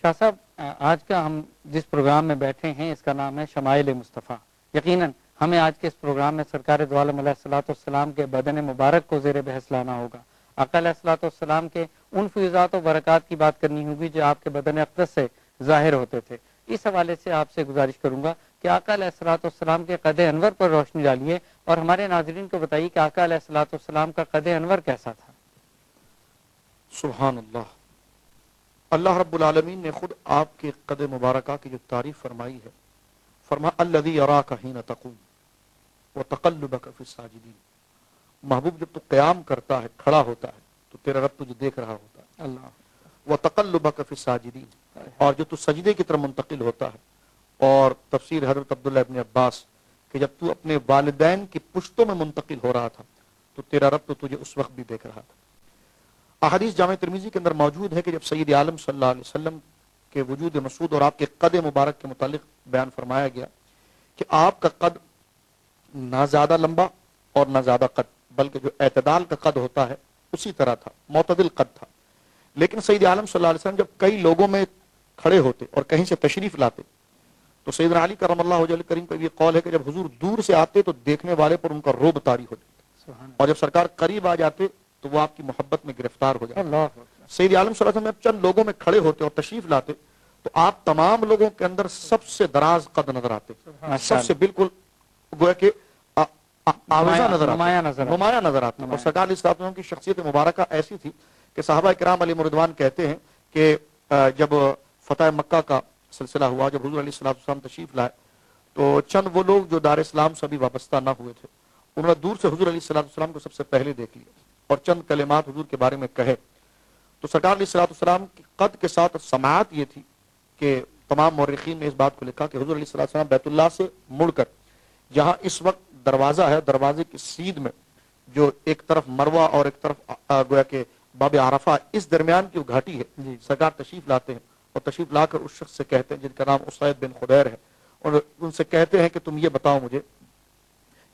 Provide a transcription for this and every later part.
شاہ صاحب، آج کا ہم جس پروگرام میں بیٹھے ہیں اس کا نام ہے شمائل مصطفیٰ۔ یقیناً ہمیں آج کے اس پروگرام میں سرکار دو عالم علیہ الصلوۃ والسلام کے بدن مبارک کو زیر بحث لانا ہوگا۔ آقا علیہ الصلوۃ والسلام کے ان فیضات و برکات کی بات کرنی ہوگی جو آپ کے بدن اقدس سے ظاہر ہوتے تھے۔ اس حوالے سے آپ سے گزارش کروں گا کہ آقا علیہ الصلوۃ والسلام کے قد انور پر روشنی ڈالیے اور ہمارے ناظرین کو بتائیے کہ آقا علیہ الصلوۃ والسلام کا قد انور کیسا تھا۔ سبحان اللہ۔ اللہ رب العالمین نے خود آپ کے قد مبارکہ کی جو تعریف فرمائی ہے، فرمایا الذی یراک حین تقوم وتقلبک فی الساجدین۔ محبوب جب تو قیام کرتا ہے، کھڑا ہوتا ہے، تو تیرا رب تجھے دیکھ رہا ہوتا ہے۔ اللہ وتقلبک فی الساجدین، اور جو تو سجدے کی طرف منتقل ہوتا ہے۔ اور تفسیر حضرت عبداللہ ابن عباس کہ جب تو اپنے والدین کی پشتوں میں منتقل ہو رہا تھا تو تیرا رب تو تجھے اس وقت بھی دیکھ رہا تھا۔ احادیث جامع ترمذی کے اندر موجود ہے کہ جب سید عالم صلی اللہ علیہ وسلم کے وجود مسعود اور آپ کے قد مبارک کے متعلق بیان فرمایا گیا کہ آپ کا قد نہ زیادہ لمبا اور نہ زیادہ قد، بلکہ جو اعتدال کا قد ہوتا ہے اسی طرح تھا، معتدل قد تھا۔ لیکن سید عالم صلی اللہ علیہ وسلم جب کئی لوگوں میں کھڑے ہوتے اور کہیں سے تشریف لاتے تو سیدنا علی کرم اللہ وجہ کریم کا یہ قول ہے کہ جب حضور دور سے آتے تو دیکھنے والے پر ان کا رعب طاری ہو جاتا، اور جب سرکار قریب آ جاتے تو وہ آپ کی محبت میں گرفتار ہو جاتے۔ سید عالم صلی اللہ علیہ وسلم چند لوگوں میں کھڑے ہوتے اور تشریف لاتے تو آپ تمام لوگوں کے اندر سب سے دراز قد نظر آتے، سب سے بالکل گویا کہ آویزہ نظر آتے، نمایاں نظر آتے۔ اور سرکار علیہ السلام کی شخصیت مبارکہ ایسی تھی کہ صحابہ کرام علیہ رضوان کہتے ہیں کہ جب فتح مکہ کا سلسلہ ہوا، جب حضور علیہ السلام تشریف لائے تو چند وہ لوگ جو دار اسلام سے بھی وابستہ نہ ہوئے تھے انہوں نے دور سے حضور علیہ السلام کو سب سے پہلے دیکھ لیا اور چند کلمات حضور کے بارے میں کہے تو سرکار علیہ السلام کی قد کے ساتھ سماعت یہ تھی کہ تمام مورخین نے اس بات کو لکھا کہ حضور علیہ السلام بیت اللہ سے مڑ کر جہاں اس وقت دروازہ ہے، دروازے کی سیدھ میں جو ایک طرف مروہ اور ایک طرف گویا کہ باب عرفہ، اس درمیان کی وہ گھاٹی ہے، سرکار تشریف لاتے ہیں اور تشریف لا کر اس شخص سے کہتے ہیں جن کا نام اسید بن خدیر ہے، اور ان سے کہتے ہیں کہ تم یہ بتاؤ مجھے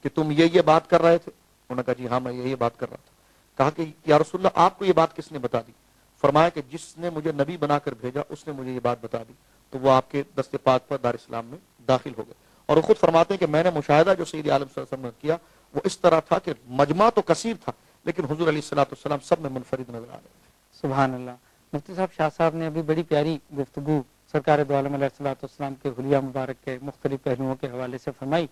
کہ تم یہ بات کر رہے تھے؟ انہوں نے کہا جی ہاں میں یہ بات کر رہا تھا۔ کہا کہ یا رسول اللہ آپ کو یہ بات کس نے بتا دی؟ فرمایا کہ جس نے مجھے نبی بنا کر بھیجا اس نے مجھے یہ بات بتا دی، تو وہ آپ کے دست پاک پر دار اسلام میں داخل ہو گئے۔ اور وہ خود فرماتے ہیں کہ میں نے مشاہدہ جو سید عالم صلی اللہ علیہ وسلم نے کیا وہ اس طرح تھا کہ مجمع تو کثیر تھا لیکن حضور علیہ السلام سب میں منفرد نظر آ رہے تھے۔ سبحان اللہ۔ مفتی صاحب، شاہ صاحب نے ابھی بڑی پیاری گفتگو سرکار دو عالم علیہ الصلوۃ والسلام کے حلیہ مبارک کے مختلف پہلوؤں کے حوالے سے فرمائی۔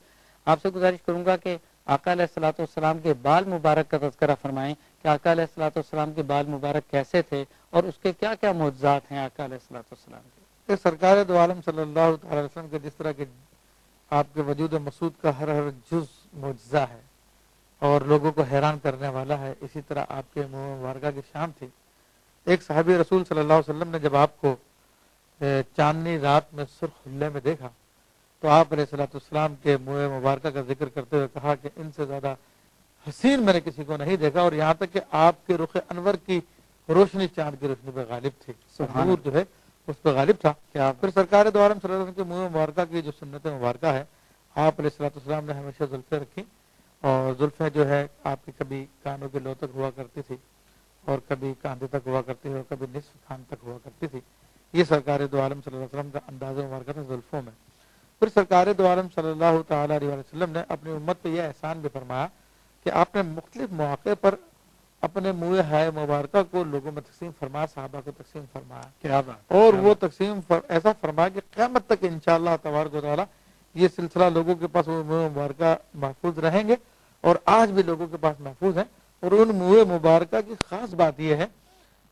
آپ سے گزارش کروں گا کہ آقا علیہ الصلوۃ والسلام کے بال مبارک کا تذکرہ فرمائیں کہ آقا علیہ الصلوۃ والسلام کے بال مبارک کیسے تھے اور اس کے کیا کیا معجزات ہیں آقا علیہ الصلوۃ والسلام کے۔ سرکار دو عالم صلی اللہ تعالی وسلم کے جس طرح کے آپ کے وجود مسعود کا ہر جز معجزہ ہے اور لوگوں کو حیران کرنے والا ہے، اسی طرح آپ کے منہ مبارکہ کی شان تھی۔ ایک صحابی رسول صلی اللہ علیہ وسلم نے جب آپ کو چاندنی رات میں سرخ حلے میں دیکھا تو آپ علیہ الصلوۃ والسلام کے منہ مبارکہ کا ذکر کرتے ہوئے کہا کہ ان سے زیادہ حسین میں نے کسی کو نہیں دیکھا، اور یہاں تک کہ آپ کے رخ انور کی روشنی چاند کی روشنی پہ غالب تھی، نور جو ہے اس پہ غالب تھا۔ پھر سرکار دو عالم صلی اللہ علیہ وسلم کے منہ مبارکہ کی جو سنت مبارکہ ہے، آپ علیہ الصلوۃ والسلام نے ہمیشہ زلفیں رکھی، اور زلفیں جو ہے آپ کی کبھی کانوں کے لو تک ہوا کرتی تھی اور کبھی کاندھے تک ہوا کرتی تھی اور کبھی نصف کان تک ہوا کرتی تھی۔ یہ سرکار دو عالم صلی اللہ علیہ وسلم کا انداز مبارکہ تھا زلفوں میں۔ پھر سرکار دو عالم صلی اللہ تعالیٰ علیہ وسلم نے اپنی امت پہ یہ احسان بھی فرمایا کہ آپ نے مختلف مواقع پر اپنے منہ ہائے مبارکہ کو لوگوں میں تقسیم فرمایا، صحابہ کو تقسیم فرمایا، کیا بات، اور وہ تقسیم ایسا فرمایا کہ قیامت تک انشاءاللہ تبارک و تعالیٰ یہ سلسلہ لوگوں کے پاس وہ منہ مبارکہ محفوظ رہیں گے، اور آج بھی لوگوں کے پاس محفوظ ہیں۔ اور ان منہ مبارکہ کی خاص بات یہ ہے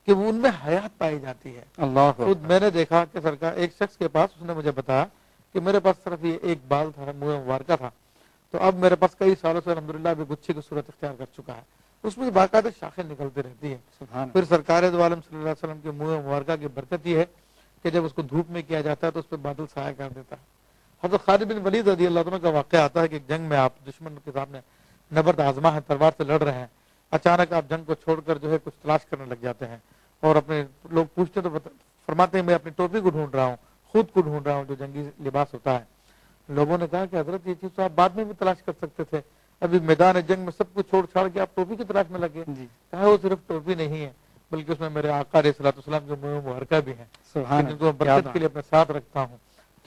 کہ وہ ان میں حیات پائی جاتی ہے۔ اللہ خود میں نے دیکھا کہ سرکار ایک شخص کے پاس، اس نے مجھے بتایا کہ میرے پاس صرف یہ ایک بال تھا، منہ مبارکہ تھا، تو اب میرے پاس کئی سالوں سے الحمدللہ بھی گچھی کی صورت اختیار کر چکا ہے، اس میں باقاعدہ شاخیں نکلتی رہتی ہیں۔ پھر سرکار دو عالم صلی اللہ علیہ وسلم کے منہ مبارکہ کی برکت یہ ہے کہ جب اس کو دھوپ میں کیا جاتا ہے تو اس پہ بادل سایہ کر دیتا ہے۔ حضرت خالد بن ولید رضی اللہ عنہ کا واقعہ آتا ہے کہ ایک جنگ میں آپ دشمن کے سامنے نبرد آزما ہے، تلوار سے لڑ رہے ہیں، اچانک آپ جنگ کو چھوڑ کر جو ہے کچھ تلاش کرنے لگ جاتے ہیں، اور اپنے لوگ پوچھتے تو فرماتے ہیں میں اپنی ٹوپی کو ڈھونڈ رہا ہوں، خود کو ڈھونڈ رہا ہوں جو جنگی لباس ہوتا ہے۔ لوگوں نے کہا کہ حضرت یہ چیز تو آپ بعد میں بھی تلاش کر سکتے تھے، ابھی میدان جنگ میں سب کچھ چھوڑ چھاڑ کے آپ ٹوپی کی تلاش میں لگے۔ کہا وہ صرف ٹوپی نہیں ہے، بلکہ اس میں میرے آقا علیہ الصلوۃ والسلام کے منہ مبارکہ بھی ہیں سبحان جن کو میں اللہ، برکت کے لیے اپنے ساتھ رکھتا ہوں.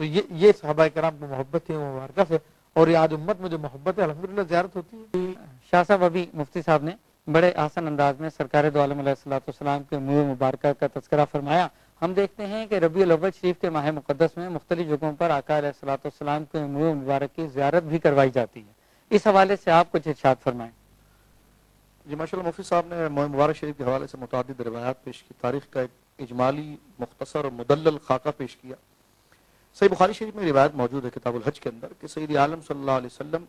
تو یہ صحابہ کرام کو محبت تھی منہ مبارکہ سے، اور یہ آج امت میں جو محبت ہے الحمدللہ زیارت ہوتی ہے. شاہ صاحب ابھی مفتی صاحب نے بڑے آسان انداز میں سرکار دو عالم علیہ الصلوۃ والسلام کے منہ مبارکہ کا تذکرہ فرمایا. ہم دیکھتے ہیں کہ ربیع الاول شریف کے ماہ مقدس میں مختلف جگہوں پر آقا علیہ الصلوۃ والسلام کے منہ مبارک کی زیارت بھی کروائی جاتی ہے. اس حوالے سے آپ کچھ ارشاد فرمائیں. جی ماشاء اللہ، مفتی صاحب نے ماہ مبارک شریف کے حوالے سے متعدد روایات پیش کی، تاریخ کا ایک اجمالی مختصر اور مدلل خاکہ پیش کیا. صحیح بخاری شریف میں روایت موجود ہے کتاب الحج کے اندر کہ سید عالم صلی اللہ علیہ وسلم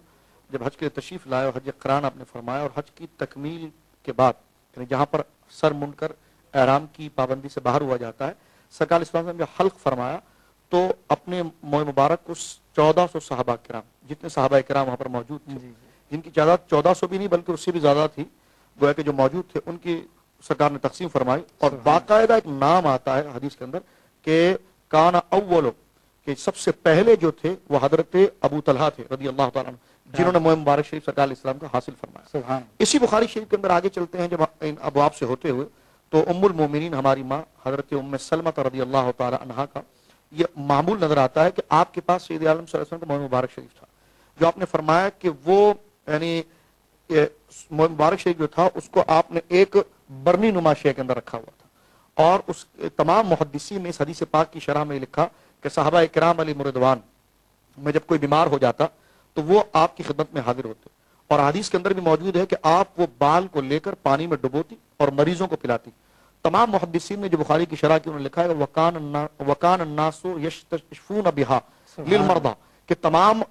جب حج کے لیے تشریف لائے اور حج قران آپ نے فرمایا، اور حج کی تکمیل کے بعد یعنی جہاں پر سر منڈ کر احرام کی پابندی سے باہر ہوا جاتا ہے، سرکار اسلام نے جب حلق فرمایا تو اپنے منہ مبارک کو 1400 صحابہ کرام، جتنے صحابہ کرام وہاں پر موجود تھے، جن کی تعداد 1400 بھی نہیں بلکہ اس سے بھی زیادہ تھی، گویا کہ جو موجود تھے ان کی سرکار نے تقسیم فرمائی. اور باقاعدہ ایک نام آتا ہے حدیث کے اندر کہ کان اولو، کہ سب سے پہلے جو تھے وہ حضرت ابو طلحہ تھے رضی اللہ تعالیٰ عنہ، جنہوں نے منہ مبارک شریف سرکار علیہ السلام کا حاصل فرمایا. سبحان اسی بخاری شریف کے اندر آگے چلتے ہیں جب ان ابواب سے ہوتے ہوئے تو ام المومنین ہماری ماں حضرت ام سلمہ رضی اللہ تعالی عنہا کا یہ معمول نظر آتا ہے کہ آپ کے پاس سید عالم صلی اللہ علیہ وسلم کا منہ مبارک شریف تھا، جو آپ نے فرمایا کہ وہ یعنی منہ مبارک شریف جو تھا اس کو آپ نے ایک برنی نما شے کے اندر رکھا ہوا تھا. اور اس تمام محدثین نے اس حدیث پاک کی شرح میں لکھا کہ صحابہ کرام علیہ مردوان میں جب کوئی بیمار ہو جاتا تو وہ آپ کی خدمت میں حاضر ہوتے، اور حدیث کے اندر بھی موجود ہے کہ آپ وہ بال کو لے کر پانی میں ڈبوتی اور مریضوں کو پلاتی. تمام محدثین نے جو بخاری کی شرح کی انہوں نے لکھا ہے وکان الناس یشتشفون بها للمرضى، کہ تمام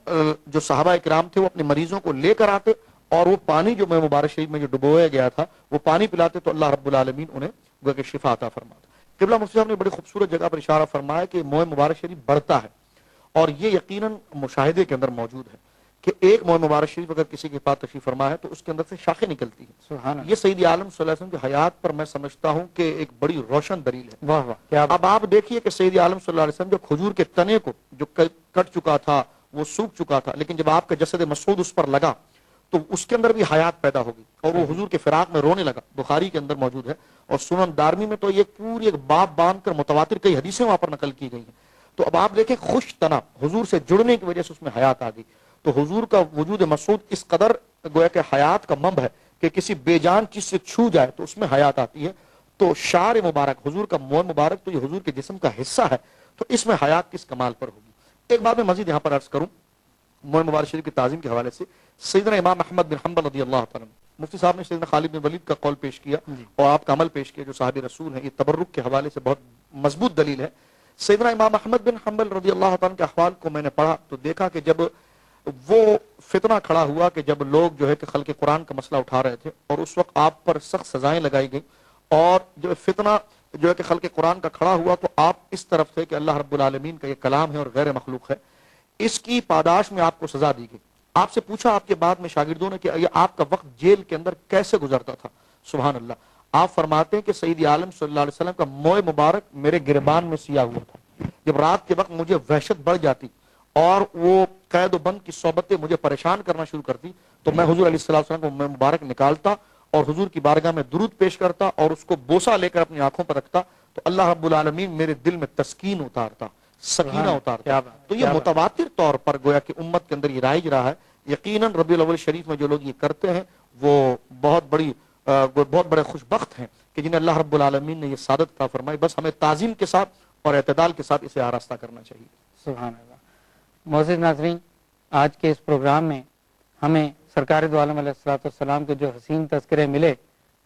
جو صحابہ کرام تھے وہ اپنے مریضوں کو لے کر آتے اور وہ پانی جو منہ مبارک شریف میں جو ڈبویا گیا تھا وہ پانی پلاتے تو اللہ رب العالمین انہیں گویا کہ شفا عطا فرماتا. قبلہ مفتی صاحب نے بڑی خوبصورت جگہ پر اشارہ فرمایا کہ منہ مبارک شریف بڑھتا ہے، اور یہ یقیناً مشاہدے کے اندر موجود ہے کہ ایک منہ مبارک شریف اگر کسی کے پاس تشریف فرما ہے تو اس کے اندر سے شاخیں نکلتی ہیں. سبحان یہ سید عالم صلی اللہ علیہ وسلم کی حیات پر میں سمجھتا ہوں کہ ایک بڑی روشن دلیل ہے. واہ واہ کیا اب آپ دیکھیے کہ سید عالم صلی اللہ علیہ وسلم جو کھجور کے تنے کو جو کٹ چکا تھا وہ سوکھ چکا تھا، لیکن جب آپ کا جسد مسعود اس پر لگا تو اس کے اندر بھی حیات پیدا ہوگی اور وہ حضور کے فراق میں رونے لگا. بخاری کے اندر موجود ہے، اور سنن دارمی میں تو یہ پوری ایک باب باندھ کر متواتر کئی حدیثیں وہاں پر نقل کی گئی ہیں. تو اب آپ دیکھیں خوش تنا حضور سے جڑنے کی وجہ سے اس میں حیات آ گئی. تو حضور کا وجود مسعود اس قدر گویا کہ حیات کا منبع ہے کہ کسی بے جان چیز سے چھو جائے تو اس میں حیات آتی ہے. تو شعر مبارک حضور کا منہ مبارک تو یہ حضور کے جسم کا حصہ ہے، تو اس میں حیات کس کمال پر ہوگی. ایک بات میں مزید یہاں پر عرض کروں منہ مبارک شریف کی تعظیم کے حوالے سے. سیدنا امام احمد بن حنبل رضی اللہ تعالیٰ عنہ، مفتی صاحب نے سیدنا خالد بن ولید کا قول پیش کیا اور آپ کا عمل پیش کیا جو صحابی رسول ہیں. یہ تبرک کے حوالے سے بہت مضبوط دلیل ہے. سیدنا امام احمد بن حنبل رضی اللہ تعالیٰ عنہ کے احوال کو میں نے پڑھا تو دیکھا کہ جب وہ فتنہ کھڑا ہوا کہ جب لوگ جو ہے کہ خلق قرآن کا مسئلہ اٹھا رہے تھے اور اس وقت آپ پر سخت سزائیں لگائی گئیں، اور جو فتنہ جو ہے کہ خلق قرآن کا کھڑا ہوا تو آپ اس طرف تھے کہ اللہ رب العالمین کا یہ کلام ہے اور غیر مخلوق ہے، اس کی پاداش میں آپ کو سزا دی گئی. آپ سے پوچھا آپ کے بعد میں شاگردوں نے کہ یہ آپ کا وقت جیل کے اندر کیسے گزرتا تھا. سبحان اللہ. آپ فرماتے ہیں کہ سید عالم صلی اللہ علیہ وسلم کا منہ مبارک میرے گریبان میں سیا ہوا تھا. جب رات کے وقت مجھے وحشت بڑھ جاتی اور وہ قید و بند کی صحبتیں مجھے پریشان کرنا شروع کرتی تو میں حضور علیہ الصلوۃ والسلام کو منہ مبارک نکالتا اور حضور کی بارگاہ میں درود پیش کرتا اور اس کو بوسہ لے کر اپنی آنکھوں پر رکھتا تو اللہ رب العالمین میرے دل میں تسکین اتارتا، سکینہ اتارتا. تو یہ متواتر طور پر گویا کہ امت کے اندر یہ رائج رہا ہے. یقیناً ربیع الاول شریف میں جو لوگ یہ کرتے ہیں وہ بہت بڑے خوش بخت ہیں کہ جنہیں اللہ رب العالمین نے یہ سعادت عطا فرمائی. بس ہمیں تعظیم کے ساتھ اور اعتدال کے ساتھ اسے آراستہ کرنا چاہیے. سبحان اللہ. معزز ناظرین، آج کے اس پروگرام میں ہمیں سرکار دو عالم علیہ الصلوۃ والسلام کے جو حسین تذکرے ملے،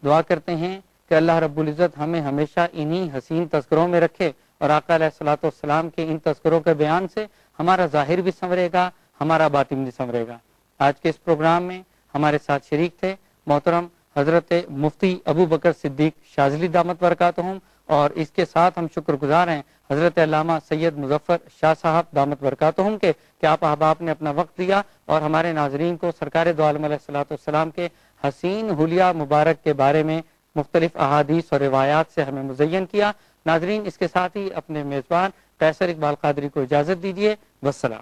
دعا کرتے ہیں کہ اللہ رب العزت ہمیں ہمیشہ انہی حسین تذکروں میں رکھے اور آقا علیہ الصلوۃ والسلام کے ان تذکروں کے بیان سے ہمارا ظاہر بھی سنورے گا، ہمارا باطن بھی سنورے گا. آج کے اس پروگرام میں ہمارے ساتھ شریک تھے محترم حضرت مفتی ابو بکر صدیق شاذلی دامت برکاتہم، اور اس کے ساتھ ہم شکر گزار ہیں حضرت علامہ سید مظفر شاہ صاحب دامت برکاتہم کے کہ آپ احباب نے اپنا وقت دیا اور ہمارے ناظرین کو سرکار دو عالم علیہ الصلوۃ والسلام کے حسین حلیہ مبارک کے بارے میں مختلف احادیث اور روایات سے ہمیں مزین کیا. ناظرین، اس کے ساتھ ہی اپنے میزبان قیصر اقبال قادری کو اجازت دیجیے. والسلام.